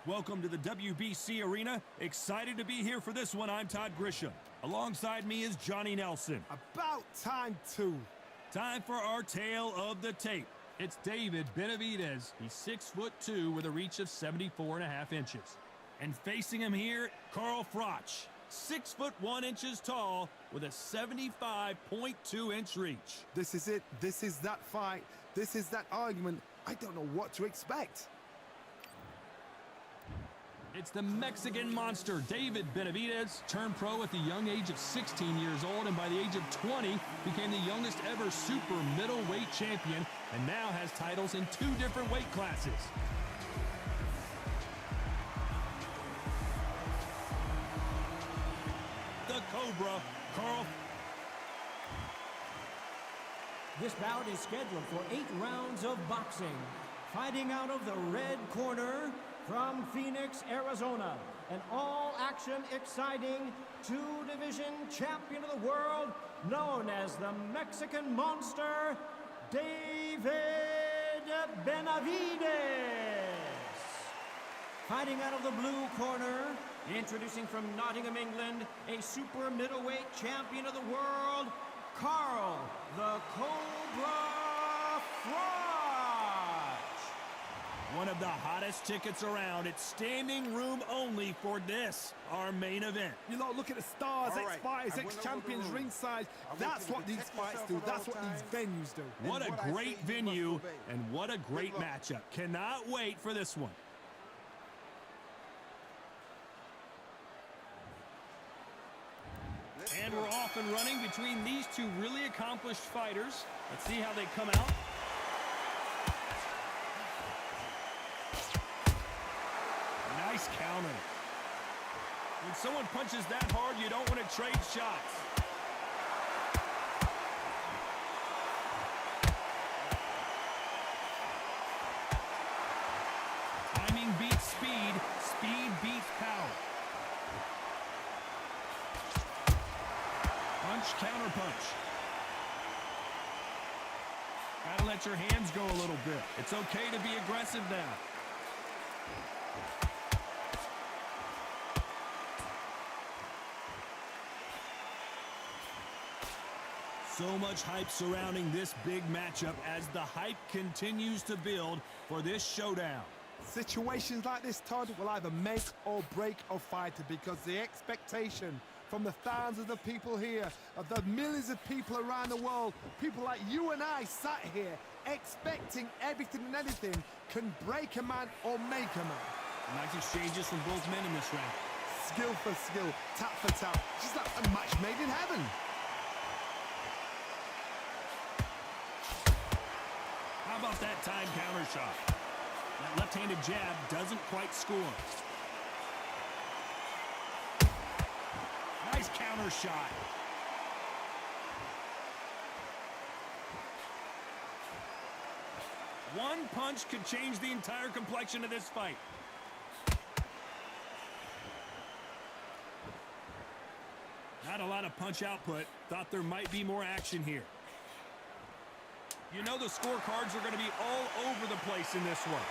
Welcome to the WBC Arena. Excited to be here for this one. I'm Todd Grisham. Alongside me is Johnny Nelson. About time, too. Time for our tale of the tape. It's David Benavidez. He's 6'2" with a reach of 74.5 inches. And facing him here, Carl Froch, 6'1" tall with a 75.2-inch reach. This is it. This is that fight. This is that argument. I don't know what to expect. It's the Mexican monster, David Benavidez, turned pro at the young age of 16 years old, and by the age of 20, became the youngest ever super middleweight champion, and now has titles in 2 different weight classes. The Cobra, Carl. This bout is scheduled for 8 rounds of boxing. Fighting out of the red corner, from Phoenix, Arizona, an all-action, exciting 2-division champion of the world, known as the Mexican Monster, David Benavidez. Fighting out of the blue corner, introducing from Nottingham, England, a super middleweight champion of the world, Carl the Cobra Froch. One of the hottest tickets around. It's standing room only for this, our main event. You know, look at the stars, ex-fighters, ex-champions ringside. That's what these fights do. That's what these venues do. What a great venue and what a great matchup. Cannot wait for this one. And we're off and running between these 2 really accomplished fighters. Let's see how they come out. Nice counter. When someone punches that hard, you don't want to trade shots. Timing beats speed. Speed beats power. Punch, counter punch. Gotta let your hands go a little bit. It's okay to be aggressive now. So much hype surrounding this big matchup as the hype continues to build for this showdown. Situations like this, Todd, will either make or break a fighter because the expectation from the thousands of people here, of the millions of people around the world, people like you and I sat here expecting everything and anything, can break a man or make a man. Nice exchanges from both men in this round. Skill for skill, tap for tap, just like a match made in heaven. How about that time counter shot? That left-handed jab doesn't quite score. Nice counter shot. One punch could change the entire complexion of this fight. Not a lot of punch output. Thought there might be more action here. You know the scorecards are going to be all over the place in this one.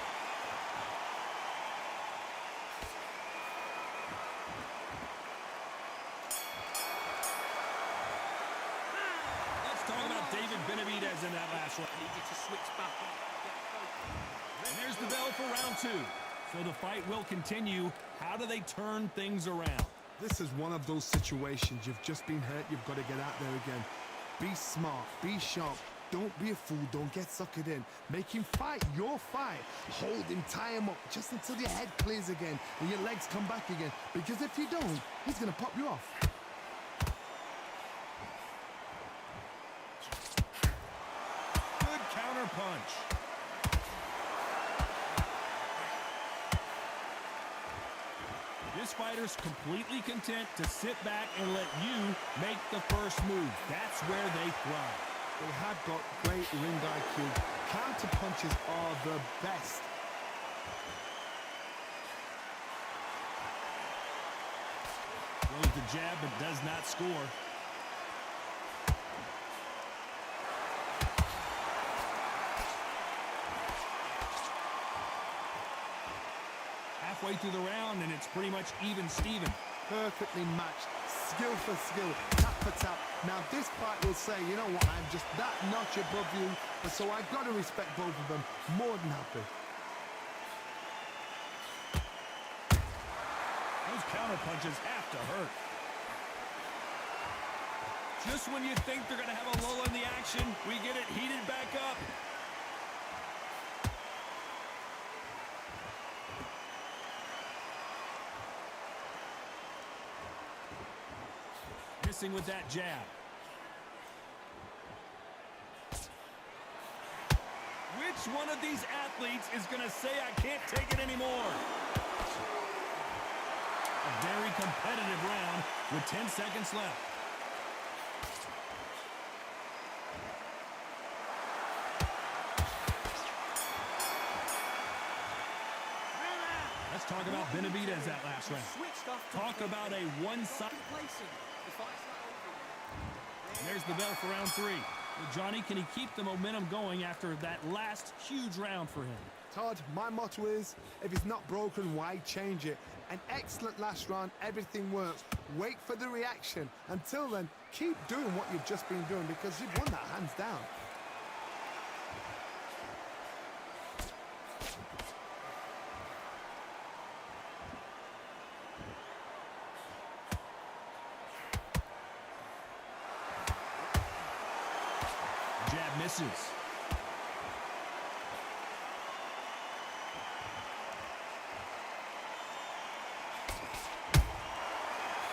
Let's talk about David Benavidez in that last one. Needed to switch back. And there's the bell for round 2. So the fight will continue. How do they turn things around? This is one of those situations. You've just been hurt. You've got to get out there again. Be smart. Be sharp. Don't be a fool. Don't get suckered in. Make him fight your fight. Hold him, tie him up, just until your head clears again and your legs come back again. Because if you don't, he's going to pop you off. Good counter punch. This fighter's completely content to sit back and let you make the first move. That's where they thrive. They have got great ring IQ. Counter punches are the best. Throws the jab but does not score. halfway through the round, and it's pretty much even Steven. Perfectly matched, skill for skill, tap for tap. Now this fight will say, you know what, I'm just that notch above you, and so I've got to respect both of them. More than happy. Those counter punches have to hurt. Just when you think they're going to have a lull in the action, we get it heated back up. Missing with that jab. Which one of these athletes is going to say, I can't take it anymore? A very competitive round with 10 seconds left. Let's talk about Benavidez that last round. Talk about a one-sided. There's the bell for round 3. Well, Johnny, can he keep the momentum going after that last huge round for him? Todd, my motto is, if it's not broken, why change it? An excellent last round, everything works. Wait for the reaction. Until then, keep doing what you've just been doing because you've won that hands down. Jab misses.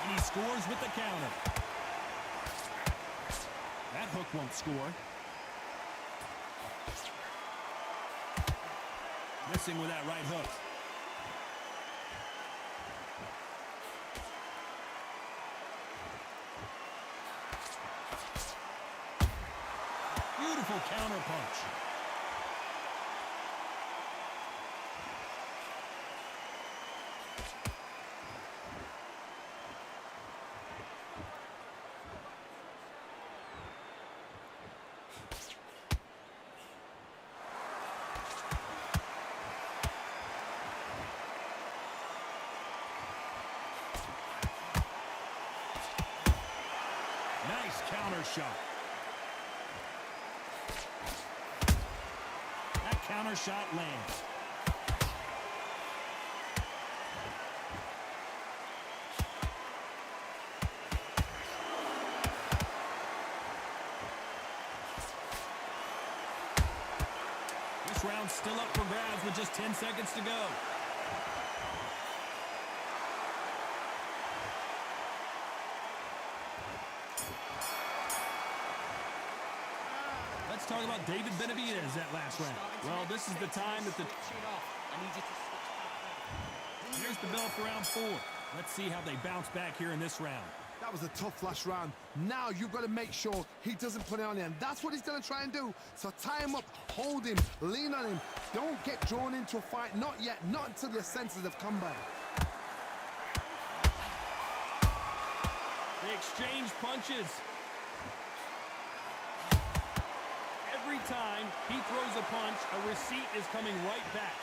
And he scores with the counter. That hook won't score. Missing with that right hook. Beautiful counter punch. Nice counter shot. Counter shot lands. This round's still up for grabs with just 10 seconds to go. Let's talk about David Benavidez that last round. Well, this is the time that Here's the bell for round 4. Let's see how they bounce back here in this round. That was a tough last round. Now you've got to make sure he doesn't put it on him. That's what he's going to try and do. So tie him up, hold him, lean on him. Don't get drawn into a fight. Not yet. Not until your senses have come back. They exchange punches. Every time he throws a punch, a receipt is coming right back.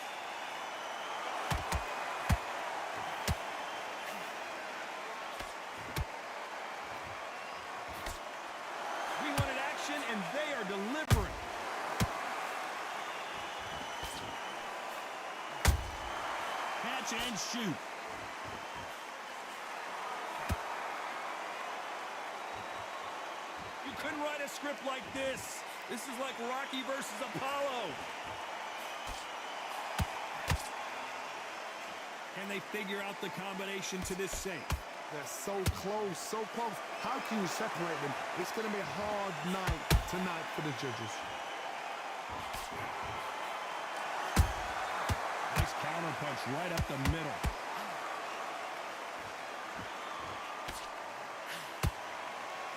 We wanted action, and they are delivering. Catch and shoot. You couldn't write a script like this. This is like Rocky versus Apollo. Can they figure out the combination to this save? They're so close, so close. How can you separate them? It's going to be a hard night tonight for the judges. Nice counter punch right up the middle.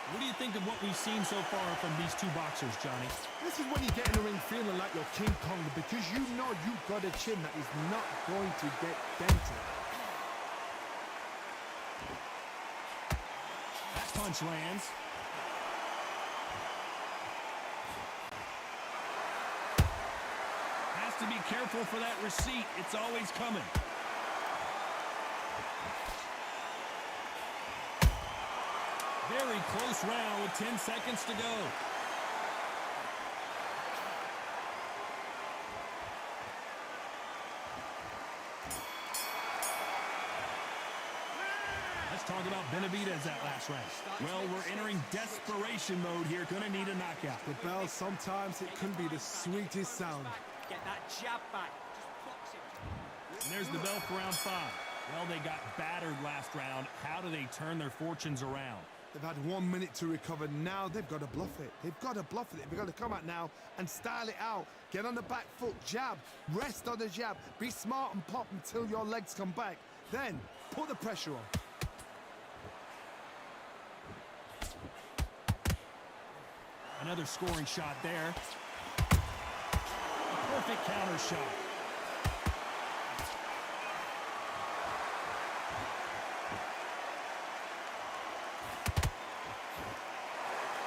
What do you think of what we've seen so far from these two boxers, Johnny? This is when you get in the ring feeling like you're King Kong because you know you've got a chin that is not going to get dented. That punch lands. Has to be careful for that receipt. It's always coming. Very close round with 10 seconds to go. Let's talk about Benavidez that last round. Well, we're entering desperation mode here. Gonna need a knockout. The bell, sometimes it can be the sweetest sound. Get that jab back. Just box it. And there's the bell for round 5. Well, they got battered last round. How do they turn their fortunes around? They've had 1 minute to recover. Now they've got to bluff it. They've got to bluff it. They've got to come out now and style it out. Get on the back foot, jab, rest on the jab. Be smart and pop until your legs come back. Then put the pressure on. Another scoring shot there. A perfect counter shot.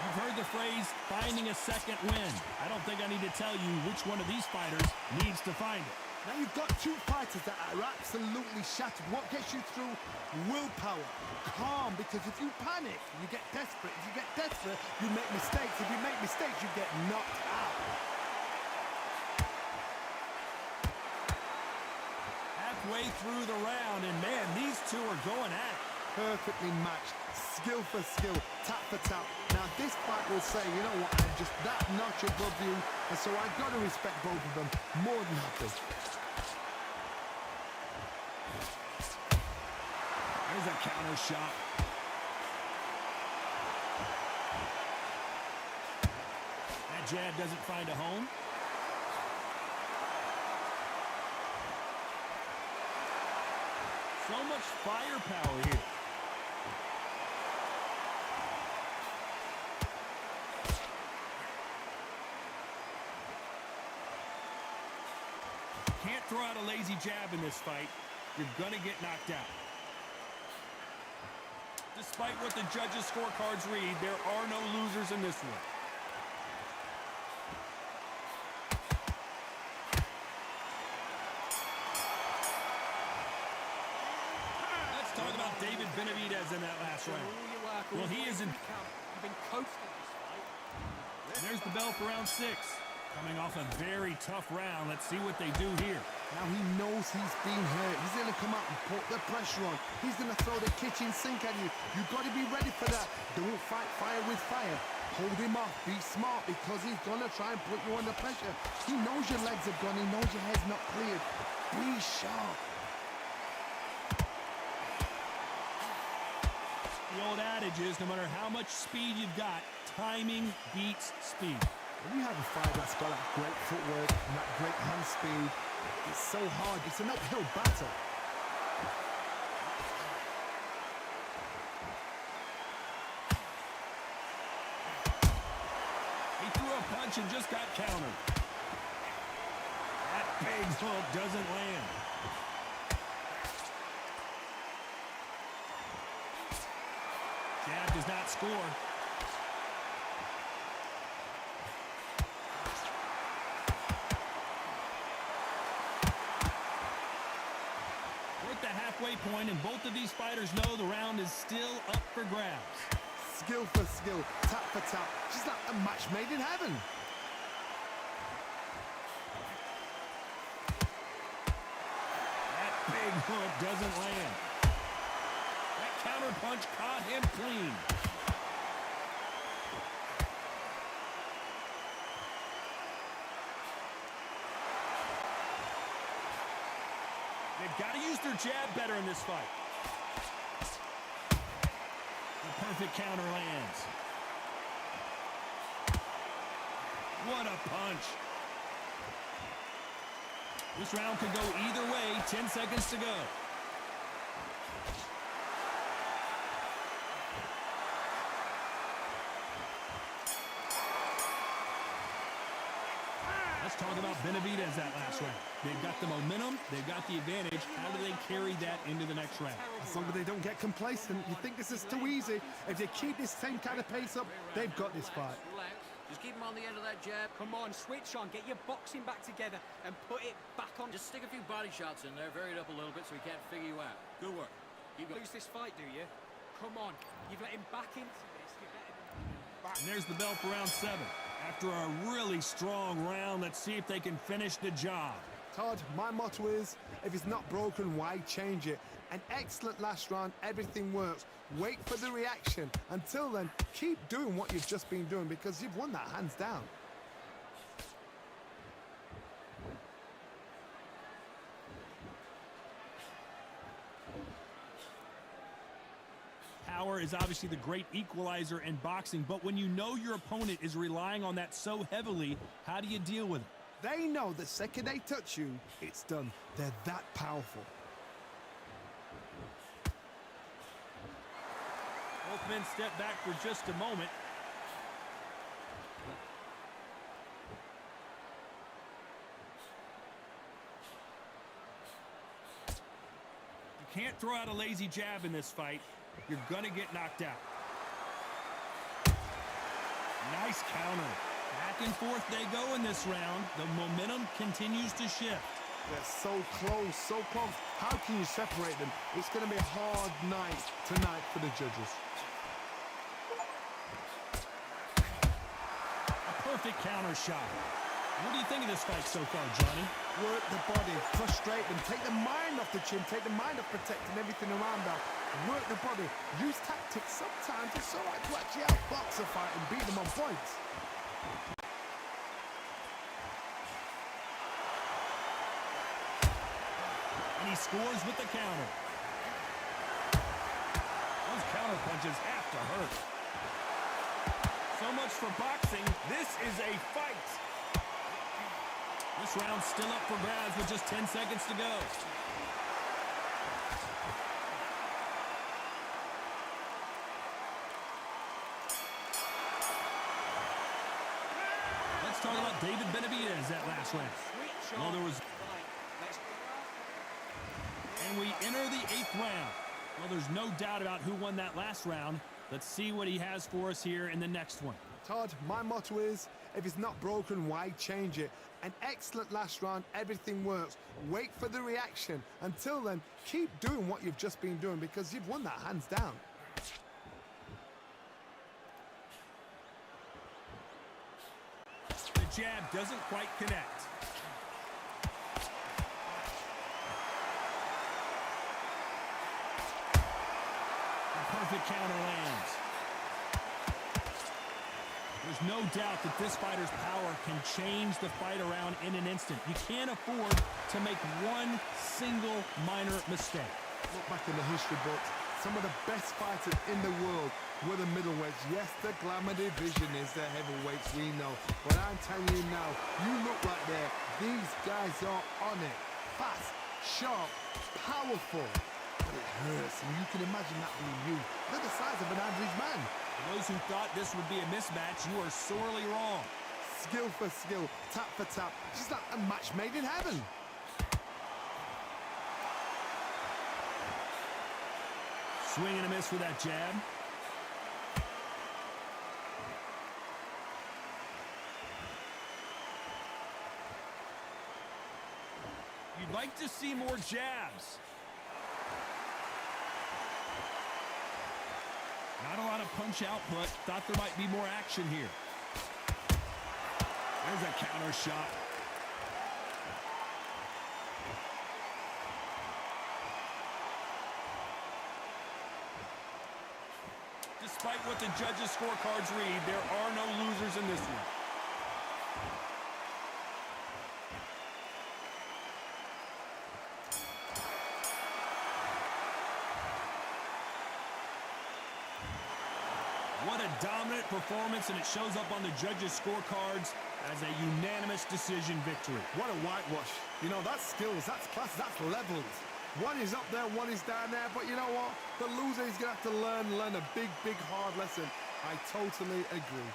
You've heard the phrase, finding a second win. I don't think I need to tell you which one of these fighters needs to find it. Now you've got two fighters that are absolutely shattered. What gets you through? Willpower. Calm, because if you panic, you get desperate. If you get desperate, you make mistakes. If you make mistakes, you get knocked out. Halfway through the round, and man, these two are going at it. Perfectly matched, skill for skill, tap for tap. Now this fight will say, you know what, I'm just that notch above you, and so I've got to respect both of them more than happy. There's a counter shot. That jab doesn't find a home. So much firepower here. Can't throw out a lazy jab in this fight. You're gonna get knocked out. Despite what the judges' scorecards read, there are no losers in this one. Let's talk about David Benavidez in that last round. Well, he is in. You've been coasting this fight. There's the bell for round 6. Coming off a very tough round. Let's see what they do here. Now he knows he's been hurt. He's going to come out and put the pressure on. He's going to throw the kitchen sink at you. You've got to be ready for that. Don't fight fire with fire. Hold him off. Be smart, because he's going to try and put you under pressure. He knows your legs have gone. He knows your head's not cleared. Be sharp. The old adage is, no matter how much speed you've got, timing beats speed. When you have a fight that's got that great footwork and that great hand speed, it's so hard. It's an uphill battle. He threw a punch and just got countered. That big hook doesn't land. Jab does not score. The halfway point, and both of these fighters know the round is still up for grabs. Skill for skill, tap for tap, just like a match made in heaven. That big hook doesn't land. That counter punch caught him clean. They've got to use their jab better in this fight. The perfect counter lands. What a punch. This round could go either way. 10 seconds to go. Let's talk about Benavidez that last round. They've got the momentum, they've got the advantage. How do they carry that into the next round? As long as they don't get complacent, you think this is too easy. If they keep this same kind of pace up, they've got this fight. Relax. Just keep him on the end of that jab. Come on, switch on. Get your boxing back together and put it back on. Just stick a few body shots in there, vary it up a little bit so he can't figure you out. Good work. Keep going. Lose this fight, do you? Come on. You've let him back into it. And there's the bell for round 7. After a really strong round, let's see if they can finish the job. Todd, my motto is, if it's not broken, why change it? An excellent last round, everything works. Wait for the reaction. Until then, keep doing what you've just been doing because you've won that hands down. Power is obviously the great equalizer in boxing, but when you know your opponent is relying on that so heavily, how do you deal with it? They know the second they touch you, it's done. They're that powerful. Both men step back for just a moment. You can't throw out a lazy jab in this fight. You're gonna get knocked out. Nice counter. Back and forth they go in this round. The momentum continues to shift. They're so close, so close. How can you separate them? It's going to be a hard night tonight for the judges. A perfect counter shot. What do you think of this fight so far, Johnny? Work the body, frustrate them, take the mind off the chin, take the mind off protecting everything around them. Work the body, use tactics. Sometimes it's all right to actually outbox a fight and beat them on points. And he scores with the counter. Those counter punches have to hurt. So much for boxing. This is a fight. This round's still up for grabs with just 10 seconds to go. Let's talk about David Benavidez that last round. Well, there was... And we enter the 8th round. Well, there's no doubt about who won that last round. Let's see what he has for us here in the next one. Todd, my motto is, if it's not broken, why change it? An excellent last round, everything works. Wait for the reaction. Until then, keep doing what you've just been doing because you've won that hands down. The jab doesn't quite connect. The perfect counter lands. There's no doubt that this fighter's power can change the fight around in an instant. You can't afford to make one single minor mistake. Look back in the history books. Some of the best fighters in the world were the middleweights. Yes, the glamour division is the heavyweights, we know. But I'm telling you now, you look right there. These guys are on it. Fast, sharp, powerful. But it hurts, and you can imagine that being you. They're the size of an average man. For those who thought this would be a mismatch, you are sorely wrong. Skill for skill, tap for tap. Just like a match made in heaven. Swing and a miss with that jab. You'd like to see more jabs. Not a lot of punch output. Thought there might be more action here. There's a counter shot. Despite what the judges' scorecards read, there are no losers in this one. What a dominant performance, and it shows up on the judges' scorecards as a unanimous decision victory. What a whitewash. You know, that's skills, that's class, that's levels. One is up there, one is down there, but you know what? The loser is going to have to learn a big, big, hard lesson. I totally agree.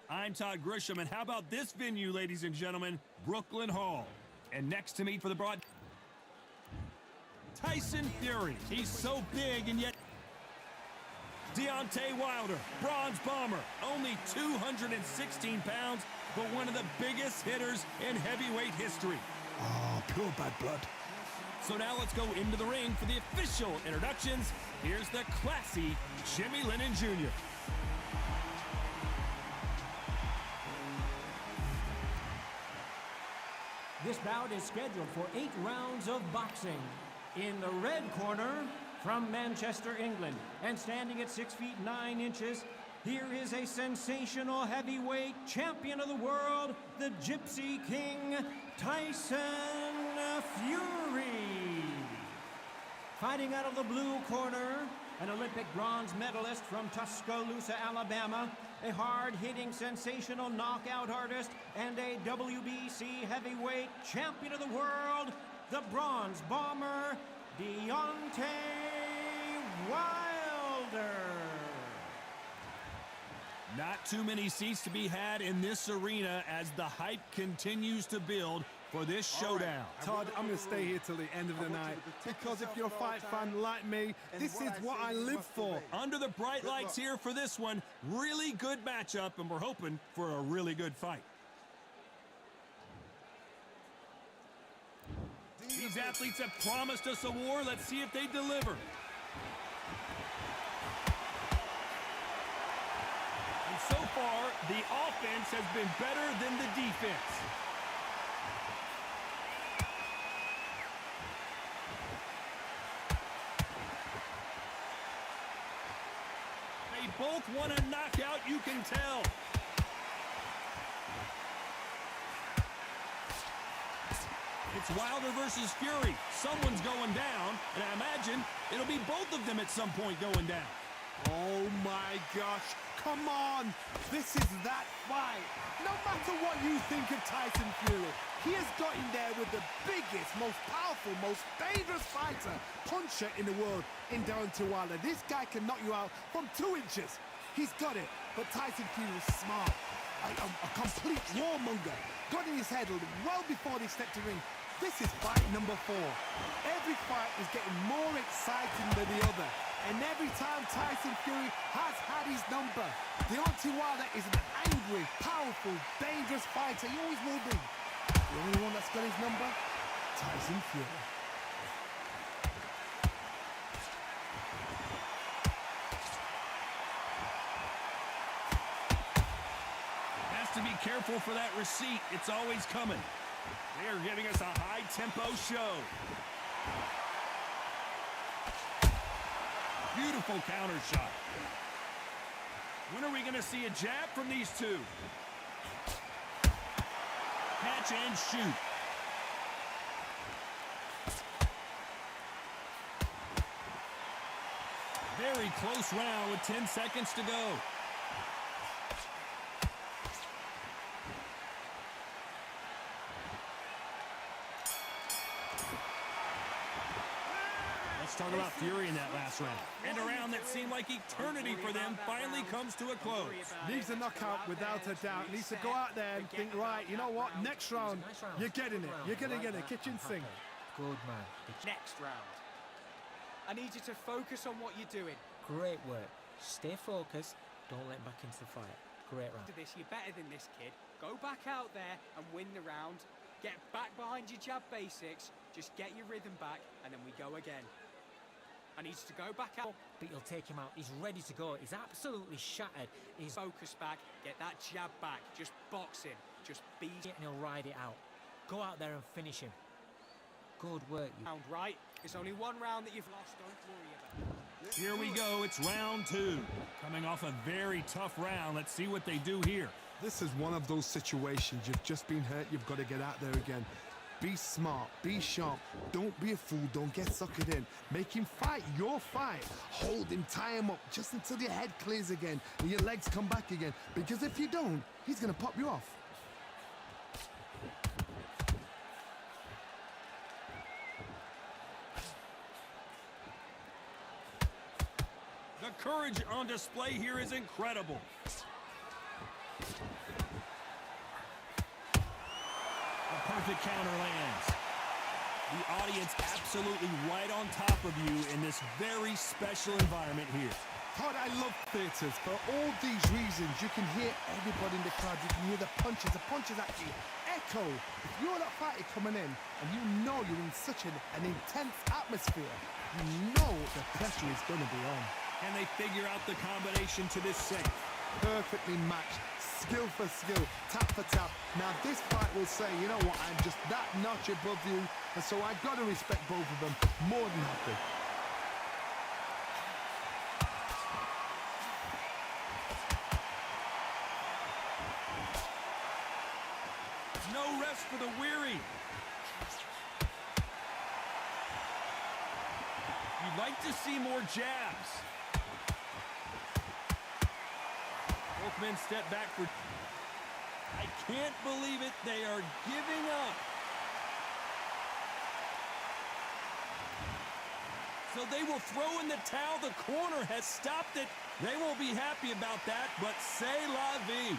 I'm Todd Grisham, and how about this venue, ladies and gentlemen? Brooklyn Hall. And next to me for the broad, Tyson Fury. He's so big, and yet Deontay Wilder, bronze bomber, only 216 pounds, but one of the biggest hitters in heavyweight history. Oh, pure bad blood. So now let's go into the ring for the official introductions. Here's the classy Jimmy Lennon Jr. This bout is scheduled for 8 rounds of boxing. In the red corner, from Manchester, England, and standing at 6 feet 9 inches, here is a sensational heavyweight champion of the world, the Gypsy King, Tyson Fury. Fighting out of the blue corner, an Olympic bronze medalist from Tuscaloosa, Alabama, a hard-hitting, sensational knockout artist, and a WBC heavyweight champion of the world, the bronze bomber, Deontay Wilder. Not too many seats to be had in this arena as the hype continues to build for this showdown. Todd, I'm going to stay here till the end of the night because if you're a fight fan like me, this is what I live for. Under the bright lights here for this one, really good matchup, and we're hoping for a really good fight. These athletes have promised us a war. Let's see if they deliver. And so far, the offense has been better than the defense. They both want a knockout, you can tell. It's Wilder versus Fury. Someone's going down, and I imagine it'll be both of them at some point going down. Oh my gosh, come on. This is that fight. No matter what you think of Tyson Fury, he has got in there with the biggest, most powerful, most dangerous fighter, puncher in the world in Deontay Wilder. This guy can knock you out from 2 inches. He's got it, but Tyson Fury is smart. A complete warmonger. Got in his head well before they stepped to ring. This is fight number 4. Every fight is getting more exciting than the other. And every time Tyson Fury has had his number. Deontay Wilder is an angry, powerful, dangerous fighter. He always will be. The only one that's got his number? Tyson Fury. Has to be careful for that receipt. It's always coming. They're giving us a high-tempo show. Beautiful counter shot. When are we going to see a jab from these two? Catch and shoot. Very close round with 10 seconds to go. Let's talk about Fury in that last round. And a round that seemed like eternity for them finally comes to a close. Needs a knockout without a doubt. Needs to go out there and think, right, you know what, next round, you're getting it. You're going to get a kitchen sink. Good man. Next round. I need you to focus on what you're doing. Great work. Stay focused. Don't let back into the fight. Great round. To this, you're better than this kid. Go back out there and win the round. Get back behind your jab basics. Just get your rhythm back, and then we go again. I need you to go back out. But you'll take him out. He's ready to go. He's absolutely shattered. He's Focus back. Get that jab back. Just boxing. Just beat it. and he'll ride it out. Go out there and finish him. Good work, you. Round, right? It's only one round that you've lost. Don't worry about it. Here we go. It's round 2. Coming off a very tough round. Let's see what they do here. This is one of those situations. You've just been hurt. You've got to get out there again. Be smart, be sharp, don't be a fool, don't get suckered in. Make him fight your fight. Hold him, tie him up, just until your head clears again and your legs come back again. Because if you don't, he's gonna pop you off. The courage on display here is incredible. A perfect counter lands. The audience absolutely right on top of you in this very special environment here. Todd, I love theatres. For all these reasons, you can hear everybody in the crowd. You can hear the punches actually echo. If you're that fighter coming in and you know you're in such an intense atmosphere, you know the pressure is going to be on. Can they figure out the combination to this safe? Perfectly matched, skill for skill, tap for tap. Now this fight will say, you know what, I'm just that notch above you, and so I got to respect both of them more than happy. No rest for the weary. You'd like to see more jabs. Both men step back for... I can't believe it. They are giving up. So they will throw in the towel. The corner has stopped it. They won't be happy about that, but c'est la vie.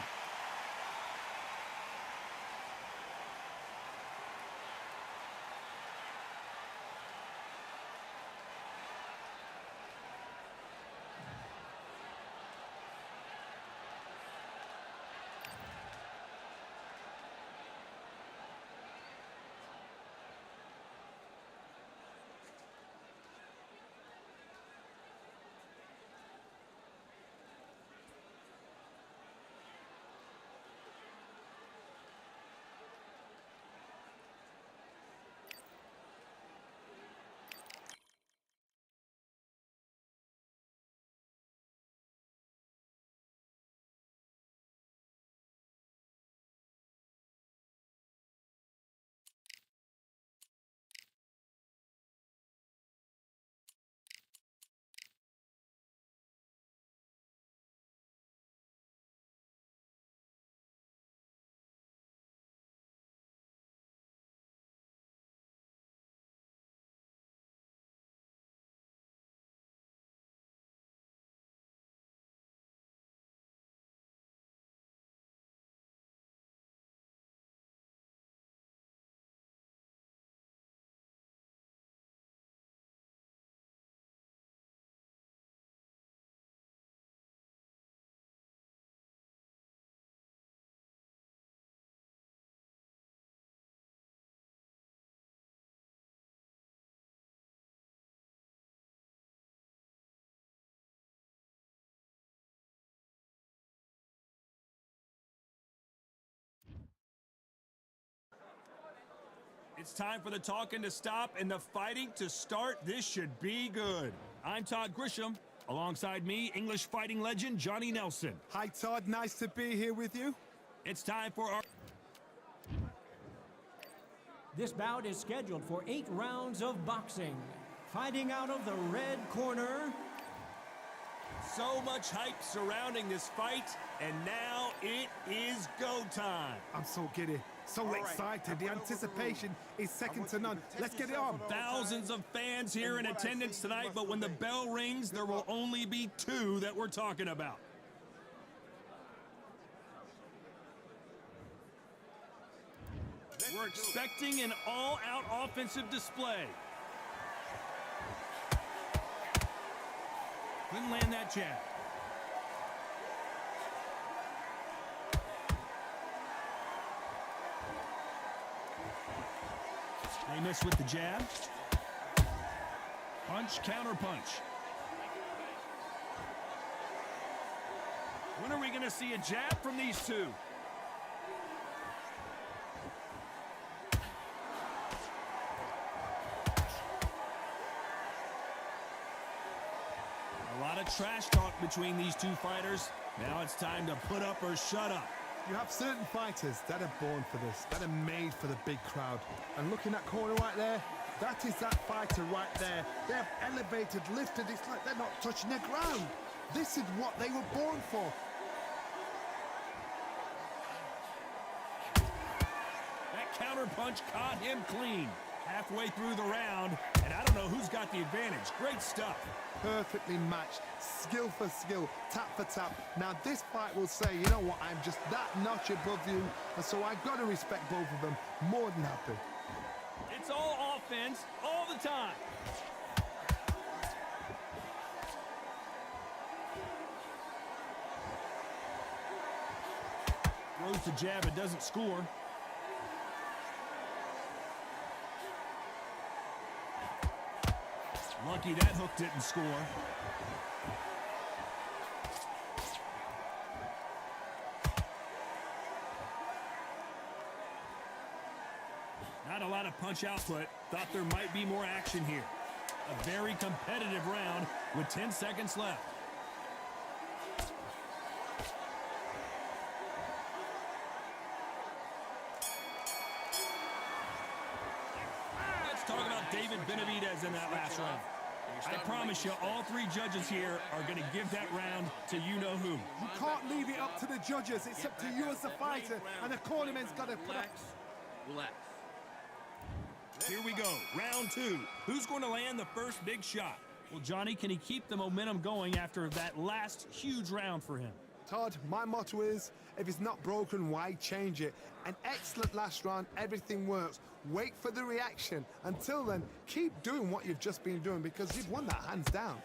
It's time for the talking to stop and the fighting to start. This should be good. I'm Todd Grisham. Alongside me, English fighting legend Johnny Nelson. Hi, Todd. Nice to be here with you. It's time for our... This bout is scheduled for 8 rounds of boxing. Fighting out of the red corner, So much hype surrounding this fight, and now it is go time. I'm so giddy, so excited. The anticipation is second to none. Let's get it on. Thousands of fans here in attendance tonight, but when the bell rings, there will only be 2 that we're talking about. We're expecting an all-out offensive display. Couldn't land that jab. They miss with the jab. Punch, counter punch. When are we going to see a jab from these two? A lot of trash talk between these two fighters. Now it's time to put up or shut up. You have certain fighters that are born for this, that are made for the big crowd. And looking at corner right there, that is that fighter right there. They have elevated, lifted. It's like they're not touching the ground. This is what they were born for. That counter punch caught him clean. Halfway through the round, and I don't know who's got the advantage. Great stuff. Perfectly matched, skill for skill, tap for tap. Now this fight will say, you know what, I'm just that notch above you, and so I've got to respect both of them. More than happy. It's all offense all the time. Throws the jab, it doesn't score. Lucky that hook didn't score. Not a lot of punch output. Thought there might be more action here. A very competitive round with 10 seconds left. Let's talk about David Benavidez in that last round. I promise you, all 3 judges here are going to give that round to you-know-who. You can't leave it up to the judges. It's up to you as the fighter, and the cornerman's got to put up. Relax. Here we go, round 2. Who's going to land the first big shot? Well, Johnny, can he keep the momentum going after that last huge round for him? Todd, my motto is, if it's not broken, why change it? An excellent last round, everything works. Wait for the reaction. Until then, keep doing what you've just been doing because you've won that hands down.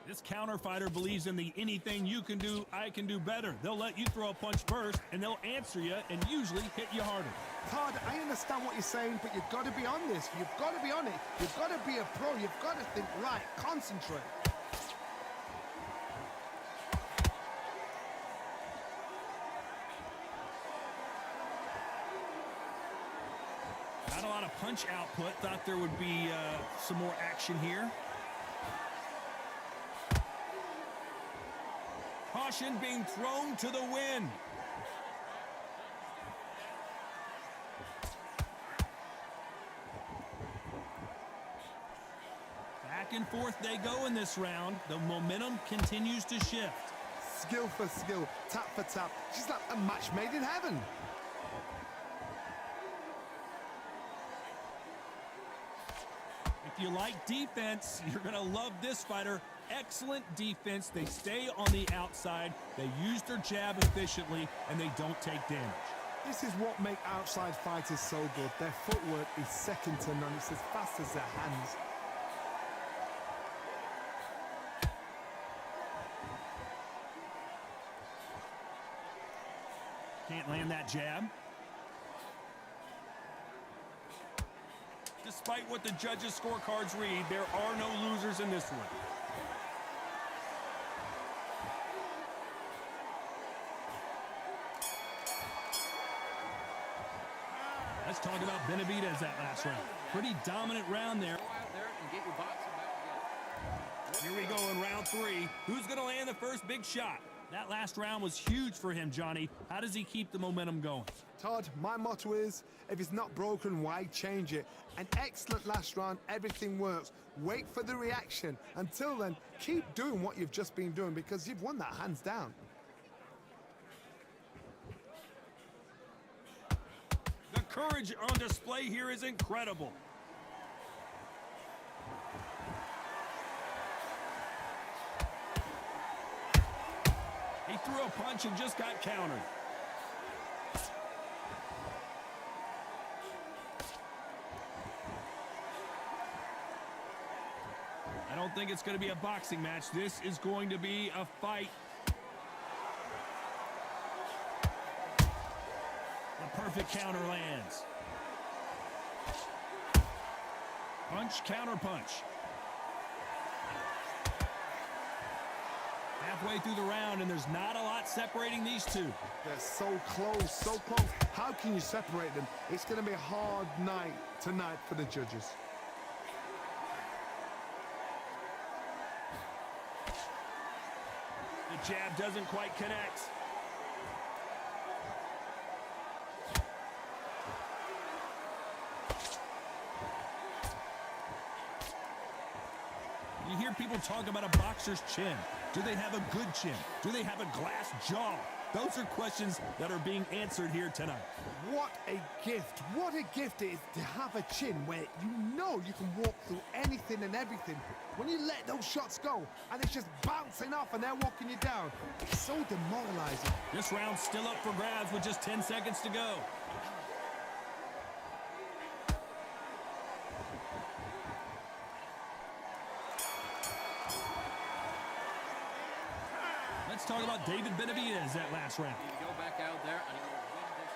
This counter fighter believes in the anything you can do, I can do better. They'll let you throw a punch first, and they'll answer you and usually hit you harder. Todd, I understand what you're saying, but you've got to be on this. You've got to be on it. You've got to be a pro. You've got to think right. Concentrate. Not a lot of punch output. Thought there would be some more action here. Caution being thrown to the wind. Back and forth they go in this round. The momentum continues to shift. Skill for skill, tap for tap. She's like a match made in heaven. If you like defense, you're going to love this fighter. Excellent defense. They stay on the outside. They use their jab efficiently, and they don't take damage. This is what makes outside fighters so good. Their footwork is second to none. It's as fast as their hands. Can't land that jab. Despite what the judges' scorecards read, there are no losers in this one. Benavidez that last round. Pretty dominant round there. Go out there and get your boxing back together. Here we go in round 3. Who's going to land the first big shot? That last round was huge for him, Johnny. How does he keep the momentum going? Todd, my motto is, if it's not broken, why change it? An excellent last round, everything works. Wait for the reaction. Until then, keep doing what you've just been doing because you've won that hands down. The courage on display here is incredible. He threw a punch and just got countered. I don't think it's going to be a boxing match. This is going to be a fight. The perfect counter lands. Punch, counter punch. Halfway through the round, and there's not a lot separating these two. They're so close, so close. How can you separate them? It's going to be a hard night tonight for the judges. The jab doesn't quite connect. You hear people talk about a boxer's chin. Do they have a good chin? Do they have a glass jaw? Those are questions that are being answered here tonight. What a gift. What a gift it is to have a chin where you know you can walk through anything and everything. When you let those shots go and it's just bouncing off and they're walking you down, it's so demoralizing. This round's still up for grabs with just 10 seconds to go. Let's talk about David Benavidez that last round. You go back out there and you will win this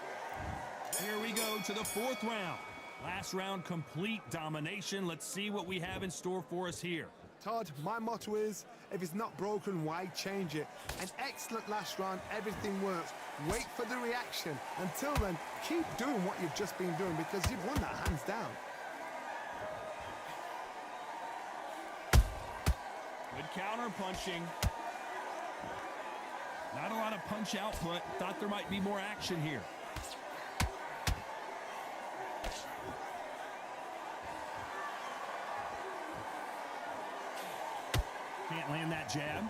round. Here we go to the 4th round. Last round, complete domination. Let's see what we have in store for us here. Todd, my motto is, if it's not broken, why change it? An excellent last round, everything works. Wait for the reaction. Until then, keep doing what you've just been doing because you've won that hands down. Good counter punching. Not a lot of punch output. Thought there might be more action here. Can't land that jab.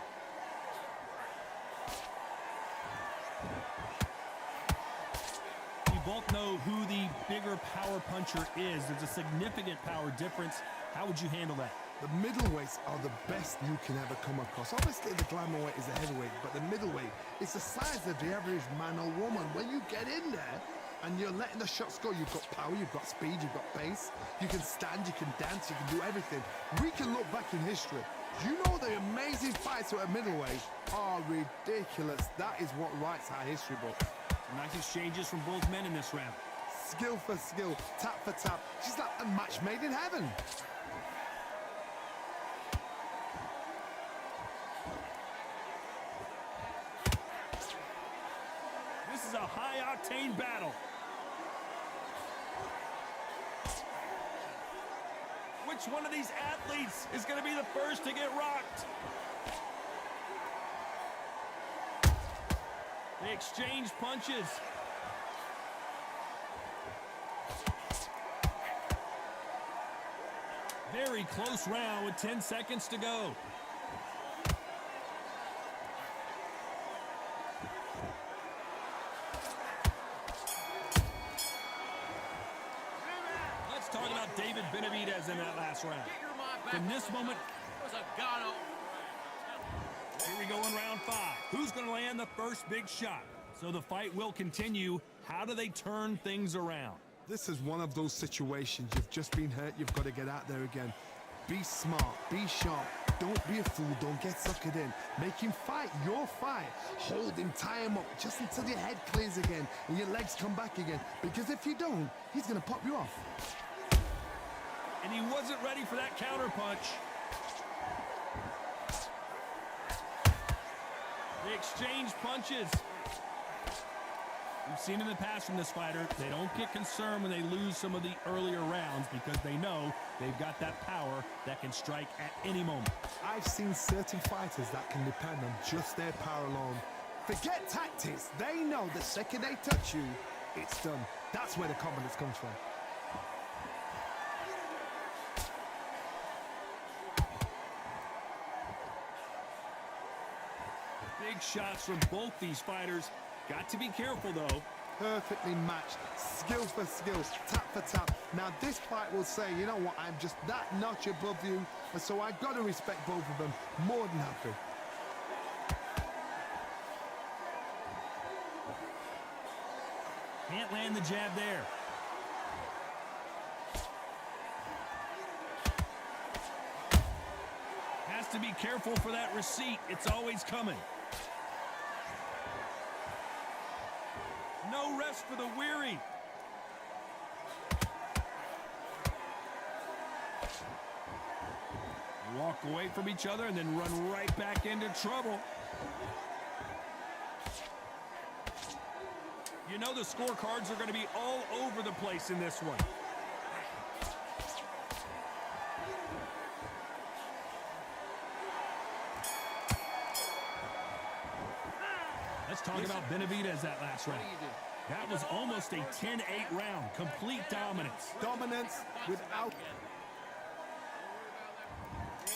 We both know who the bigger power puncher is. There's a significant power difference. How would you handle that? The middleweights are the best you can ever come across. Obviously, the glamour weight is the heavyweight, but the middleweight is the size of the average man or woman. When you get in there and you're letting the shots go, you've got power, you've got speed, you've got pace. You can stand, you can dance, you can do everything. We can look back in history. You know the amazing fights at middleweight are ridiculous. That is what writes our history book. Some nice exchanges from both men in this round. Skill for skill, tap for tap. She's like a match made in heaven. This is a high-octane battle. Which one of these athletes is going to be the first to get rocked? They exchange punches. Very close round with 10 seconds to go. Let's talk about David Benavidez in that last round. Get your mind back From on this the moment, fight. It was a god-awful round. here we go in round 5. Who's going to land the first big shot? So the fight will continue. How do they turn things around? This is one of those situations. You've just been hurt. You've got to get out there again. Be smart. Be sharp. Don't be a fool. Don't get suckered in. Make him fight your fight. Hold him. Tie him up just until your head clears again and your legs come back again. Because if you don't, he's going to pop you off. And he wasn't ready for that counter punch. They exchange punches. We've seen in the past from this fighter, they don't get concerned when they lose some of the earlier rounds because they know they've got that power that can strike at any moment. I've seen certain fighters that can depend on just their power alone. Forget tactics. They know the second they touch you, it's done. That's where the confidence comes from. Big shots from both these fighters. Got to be careful, though. Perfectly matched, skill for skill, tap for tap. Now this fight will say, you know what, I'm just that notch above you, and so I've got to respect both of them more than happy. Can't land the jab there. Has to be careful for that receipt. It's always coming. No rest for the weary. They walk away from each other and then run right back into trouble. You know the scorecards are going to be all over the place in this one. Let's talk about Benavidez that last round. That was almost a 10-8 round. Complete dominance. Dominance without...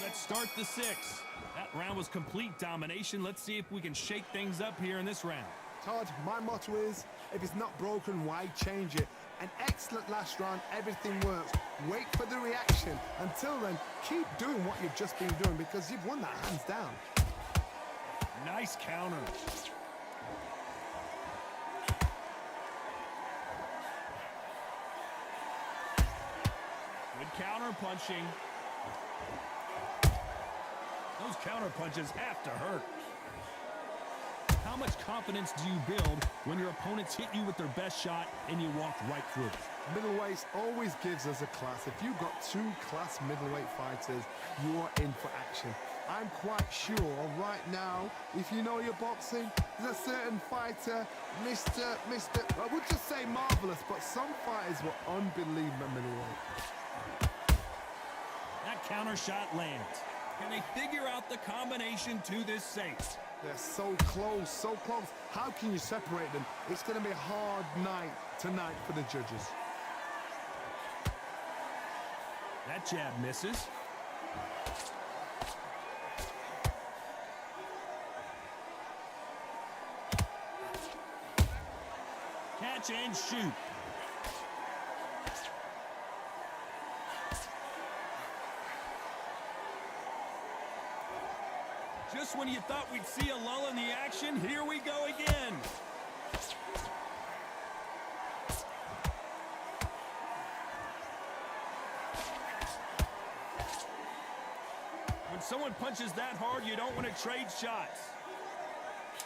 Let's start the sixth. That round was complete domination. Let's see if we can shake things up here in this round. Todd, my motto is, if it's not broken, why change it? An excellent last round, everything works. Wait for the reaction. Until then, keep doing what you've just been doing because you've won that hands down. Nice counter. Good counter punching. Those counter punches have to hurt. How much confidence do you build when your opponents hit you with their best shot and you walk right through it? Middleweight always gives us a class. If you've got two class middleweight fighters, you are in for action. I'm quite sure right now, if you know your boxing, there's a certain fighter, Mr. I would just say marvelous, but some fighters were unbelievable middleweight. That counter shot lands. Can they figure out the combination to this safe? They're so close, so close. How can you separate them? It's going to be a hard night tonight for the judges. That jab misses. Catch and shoot. Just when you thought we'd see a lull in the action, here we go again. When someone punches that hard, you don't want to trade shots.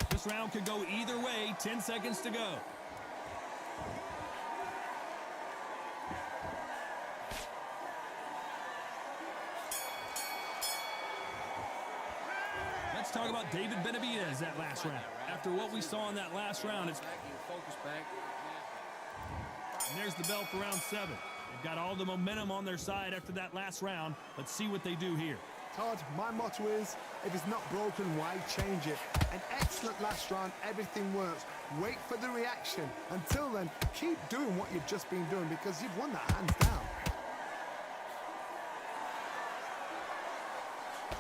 This round could go either way. 10 seconds to go. Let's talk about David Benavidez that last round. After what we saw in that last round, it's... And there's the bell for round 7. They've got all the momentum on their side after that last round. Let's see what they do here. Todd, my motto is, if it's not broken, why change it? An excellent last round, everything works. Wait for the reaction. Until then, keep doing what you've just been doing because you've won that hands down.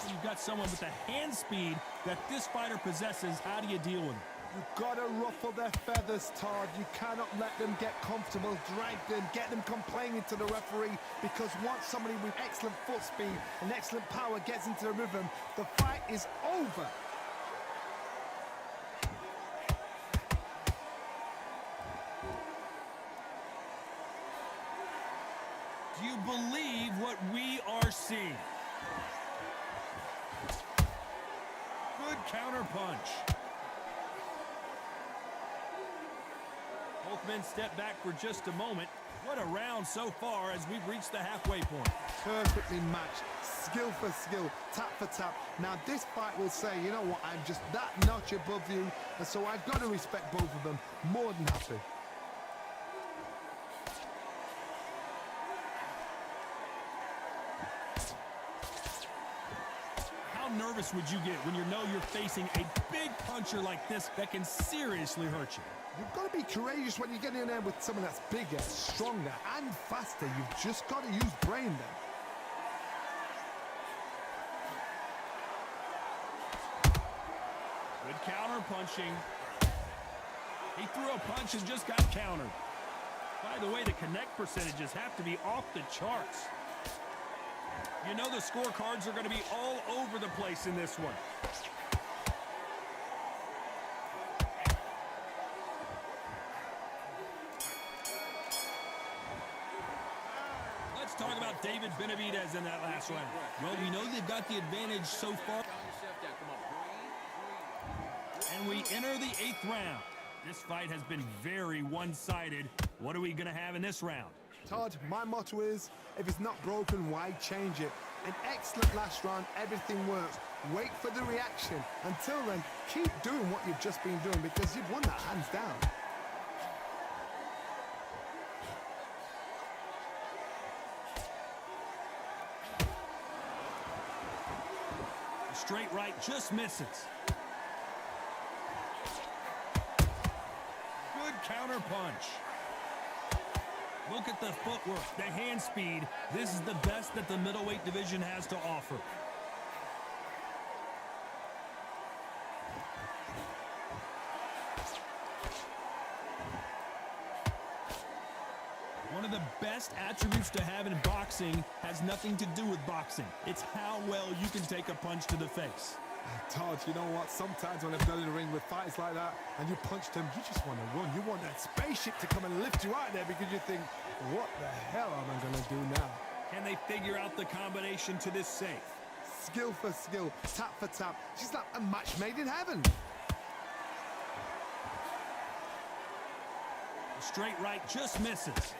You've got someone with the hand speed that this fighter possesses. How do you deal with it? You've got to ruffle their feathers, Todd. You cannot let them get comfortable, drag them, get them complaining to the referee, because once somebody with excellent foot speed and excellent power gets into the rhythm, the fight is over. Do you believe what we are seeing? Good counter punch. Both men step back for just a moment. What a round so far as we've reached the halfway point. Perfectly matched, skill for skill, tap for tap. Now this fight will say, you know what, I'm just that notch above you, and so I've got to respect both of them. More than happy. How nervous would you get when you know you're facing a big puncher like this that can seriously hurt you? You've got to be courageous when you get in there with someone that's bigger, stronger, and faster. You've just got to use brain then. Good counter punching. He threw a punch and just got countered. By the way, the connect percentages have to be off the charts. You know the scorecards are going to be all over the place in this one. Let's talk about David Benavidez in that last round. Well, we know they've got the advantage so far. Calm yourself down. Come on, breathe. And we enter the 8th round. This fight has been very one-sided. What are we going to have in this round? Todd, my motto is, if it's not broken, why change it? An excellent last round, everything works. Wait for the reaction. Until then, keep doing what you've just been doing because you've won that hands down. The straight right just misses. Good counter punch. Look at the footwork, the hand speed. This is the best that the middleweight division has to offer. One of the best attributes to have in boxing has nothing to do with boxing. It's how well you can take a punch to the face. Todd, you know what? Sometimes when I've done in the ring with fights like that and you punched him, you just want to run. You want that spaceship to come and lift you out there because you think, what the hell am I going to do now? Can they figure out the combination to this safe? Skill for skill, tap for tap. She's like a match made in heaven. The straight right just misses.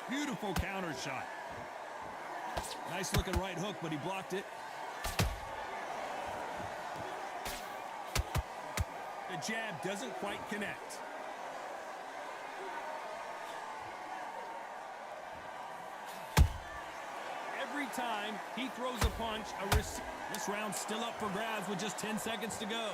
Beautiful counter shot. Nice looking right hook, but he blocked it. The jab doesn't quite connect. Every time he throws a punch, this round's still up for grabs with just 10 seconds to go.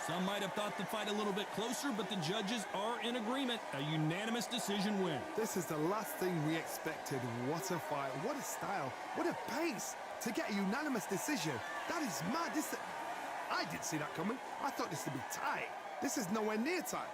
Some might have thought the fight a little bit closer, but the judges are in agreement. A unanimous decision win. This is the last thing we expected. What a fight, what a style, what a pace to get a unanimous decision. That is mad. I didn't see that coming. I thought this would be tight. This is nowhere near tight.